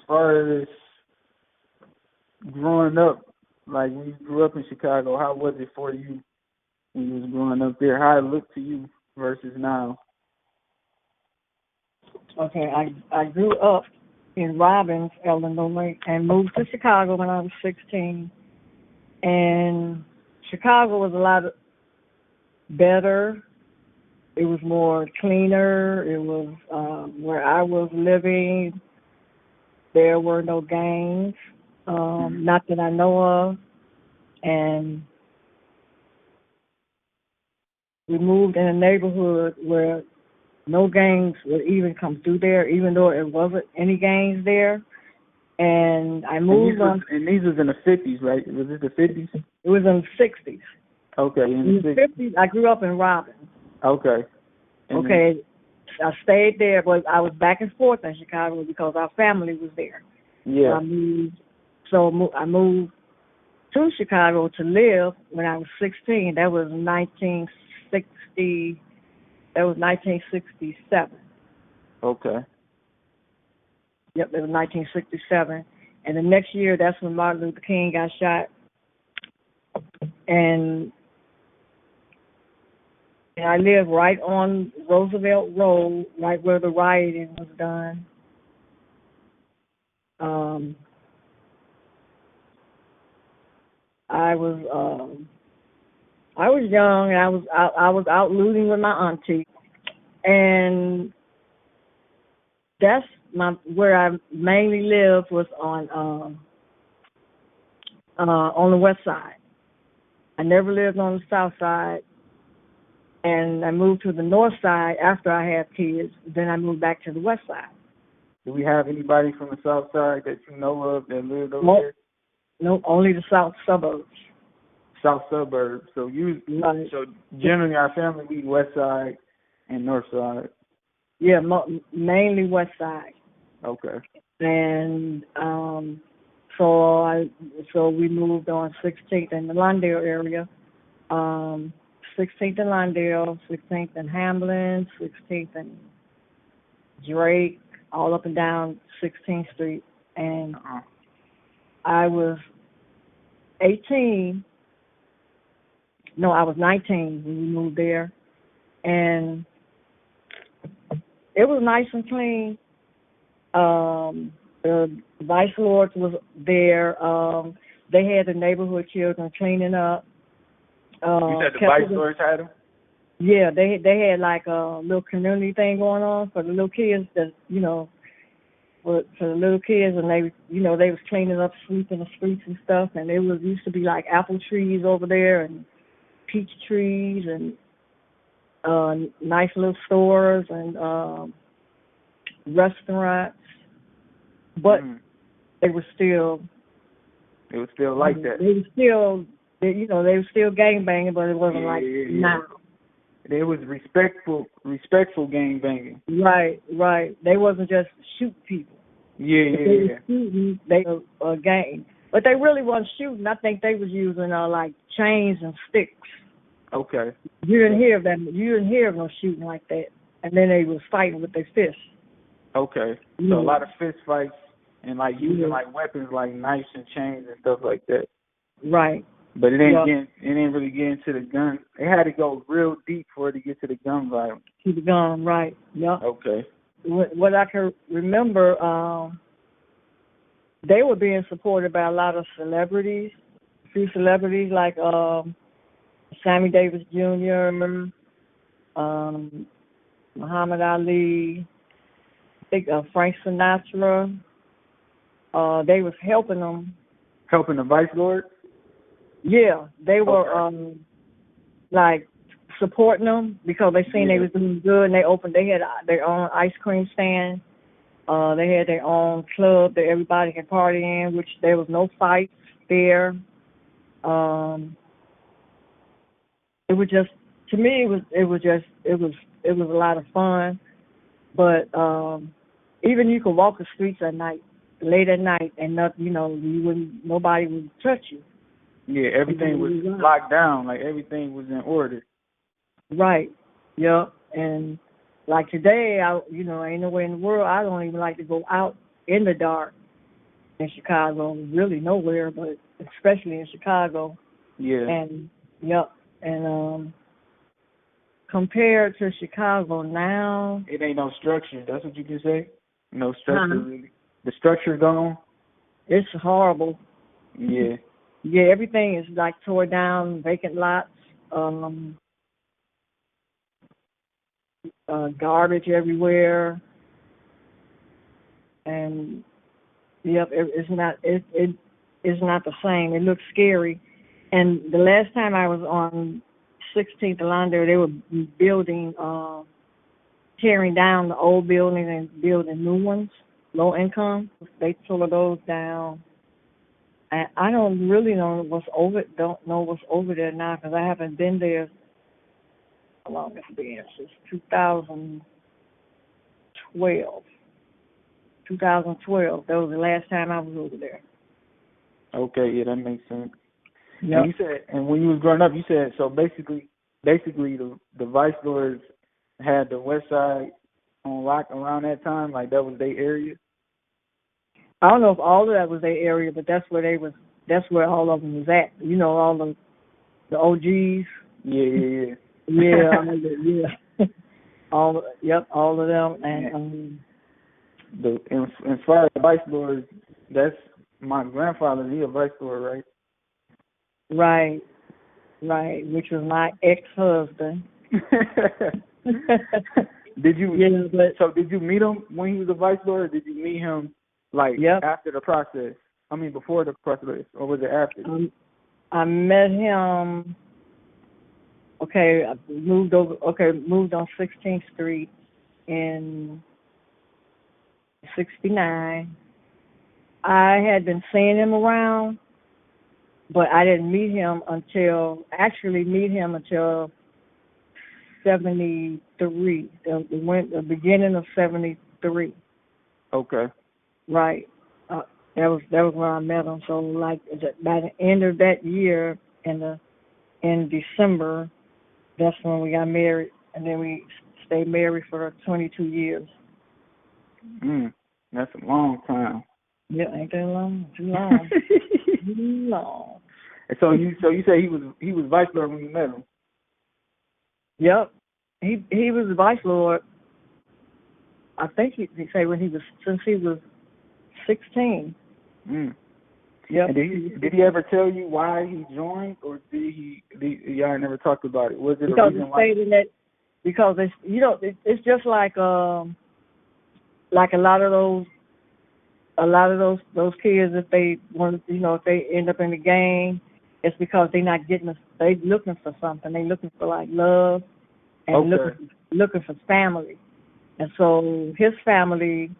far as growing up, like when you grew up in Chicago, how was it for you when you was growing up there? How it looked to you versus now? Okay, I grew up in Robbins, Illinois, and moved to Chicago when I was 16. And Chicago was a lot better. It was more cleaner. It was where I was living. There were no gangs, not that I know of. And we moved in a neighborhood where no gangs would even come through there, even though it wasn't any gangs there. And I moved on. And these was in the 50s, right? Was it the 50s? It was in the 60s. Okay, in the 50s. I grew up in Robbins. Okay. Okay. I stayed there, but I was back and forth in Chicago because our family was there. Yeah. I moved to Chicago to live when I was 16. That was 1960. That was 1967. Okay. Yep, it was 1967. And the next year, that's when Martin Luther King got shot. And I lived right on Roosevelt Road, right where the rioting was done. I was young, and I was out looting with my auntie, and that's where I mainly lived was on the west side. I never lived on the south side, and I moved to the north side after I had kids. Then I moved back to the west side. Do we have anybody from the south side that you know of that lived over there? No, only the south suburbs. South suburbs. So so generally our family we west side and north side. Yeah, mainly west side. Okay. And so we moved on 16th in the Lawndale area. 16th in Lawndale, 16th in Hamlin, 16th in Drake, all up and down 16th Street. And I was 18. No, I was 19 when we moved there. And it was nice and clean. The Vice Lords was there. They had the neighborhood children cleaning up. You said the Vice Lords had them? Yeah, they had like a little community thing going on for the little kids that, for the little kids, and they was cleaning up, sweeping the streets and stuff, and there used to be like apple trees over there and peach trees and nice little stores and restaurants, but they were still. It was still like that. They were still, they were still gangbanging, but it wasn't now. It was respectful gangbanging. Right. They wasn't just shoot people. Yeah. They were shooting, they were gang. But they really wasn't shooting. I think they was using like chains and sticks. Okay. You didn't hear of them. You didn't hear of no shooting like that. And then they was fighting with their fists. Okay. So a lot of fist fights and like using like weapons like knives and chains and stuff like that. Right. But it didn't really get into the gun. It had to go real deep for it to get to the gun violence. To the gun, right. Yep. Okay. What I can remember, they were being supported by a lot of celebrities. A few celebrities like Sammy Davis Jr., Muhammad Ali, I think Frank Sinatra. They was helping them. Helping the Vice Lords? Yeah, they were like supporting them because they seen they was doing good, and they had their own ice cream stand. They had their own club that everybody could party in, which there was no fights there. It was just, to me, it was a lot of fun. But even you could walk the streets at night, late at night, and nobody would touch you. Yeah, everything was locked down. Like everything was in order. Right. Yeah. And like today, ain't nowhere in the world I don't even like to go out in the dark. in Chicago, really nowhere, but especially in Chicago. Yeah. And yep, and compared to Chicago now, It ain't no structure. That's what you can say? No structure, really. The structure gone? it's horrible. Yeah. Yeah, everything is like tore down, vacant lots, garbage everywhere, and yep, it is not the same. It looks scary. And the last time I was on 16th and Lawndale, they were building, tearing down the old buildings and building new ones, low income. They tore those down. And I don't really know don't know what's over there now because I haven't been there. How long it's been? Since 2012. 2012. That was the last time I was over there. Okay, yeah, that makes sense. Yep. And you said, and when you was growing up, you said, so basically the Vice Lords had the West Side on lock around that time, like that was their area. I don't know if all of that was their area, but that's where they was. That's where all of them was at. You know, all the OGs. Yeah. Yeah. All of them. And as far as the Vice Lords, that's my grandfather. He a Vice Lord, right? Right. Which was my ex-husband. Did you? Yeah, but so did you meet him when he was a Vice Lord, or did you meet him like after the process? I mean, before the process, or was it after? I met him. Okay, I moved on 16th Street in '69. I had been seeing him around, but I didn't meet him until 73, the beginning of 73. Okay. Right. That was when I met him. So like by the end of that year, in December, that's when we got married, and then we stayed married for 22 years. That's a long time. Yeah, ain't that long? Too long. Too long. And so you say he was Vice Lord when you met him? Yep. He was the Vice Lord. I think he say since he was 16. Yep. And did he ever tell you why he joined, or did y'all never talked about it? Was it because a reason why? Because it's just like a lot of those kids, if they want, if they end up in the gang, it's because they looking for something. They looking for like love and looking for family. And so his family